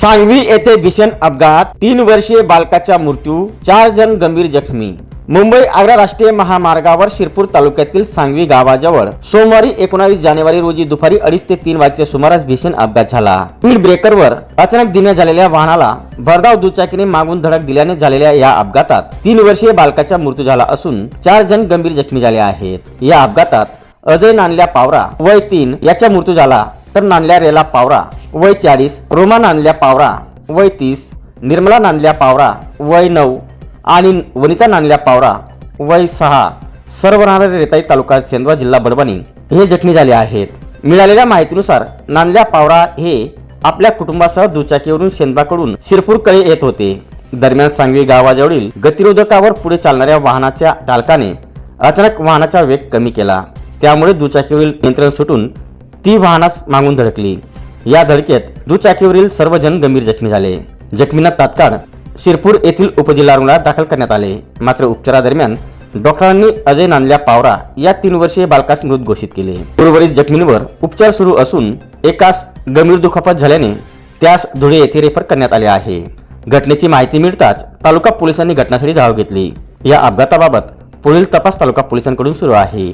सांगवी येथे भीषण अपघात, 3 वर्षीय बालकाचा मृत्यू, 4 जण गंभीर जखमी। मुंबई आग्रा राष्ट्रीय महामार्गावर शिरपूर तालुक्यातील सांगवी गावाजवळ सोमवारी 19 जानेवारी रोजी दुपारी 2:30 ते 3 वाजच्या सुमारास भीषण अपघात झाला। स्पीड ब्रेकरवर अचानक धीम्या झालेल्या वाहनाला भरधाव दुचाकीने मागून धडक दिल्याने झालेल्या या अपघातात 3 वर्षीय बालकाचा मृत्यू झाला असून 4 जण गंभीर जखमी झाले आहेत। या अपघातात अजय नांदल्या पावरा वय 3 याचा मृत्यू झाला, तर नांदल्या रेला पावरा वय 40, रोमा नांदल्या पावरा वय 30, निर्मला नांदल्या पावरा वय 9 आणि वनिता नांदल्या पावरा वय 6 सर्व राहणारे रेताई तालुका सेंद्रा जिल्हा बडबनी हे जखमी झाले आहेत। मिळालेल्या माहितीनुसार नांदल्या पावरा हे आपल्या कुटुंबासह दुचाकीवरून सेंद्राकडून शिरपूरकडे येत होते। दरम्यान सांगवी गावाजवळील गतिरोधकावर पुढे चालणाऱ्या वाहनाच्या चालकाने अचानक वाहनाचा वेग कमी केला, त्यामुळे दुचाकीवरील नियंत्रण सुटून ती वाहनास मागून धडकली। या धडकेत दुचाकीवरील सर्वजण गंभीर जखमी झाले। जखमींना तात्काळ शिरपूर येथील उपजिल्हा रुग्णालयात दाखल करण्यात आले, मात्र उपचारादरम्यान डॉक्टरांनी अजय नांदल्या पावरा या 3 वर्षीय बालकास मृत घोषित केले। उर्वरित जखमींवर उपचार सुरू असून एकास गंभीर दुखापत झाल्याने त्यास धुळे येथे रेफर करण्यात आले आहे। घटनेची माहिती मिळताच तालुका पोलिसांनी घटनास्थळी धाव घेतली। या अपघाताबाबत पुढील तपास तालुका पोलिसांकडून सुरू आहे।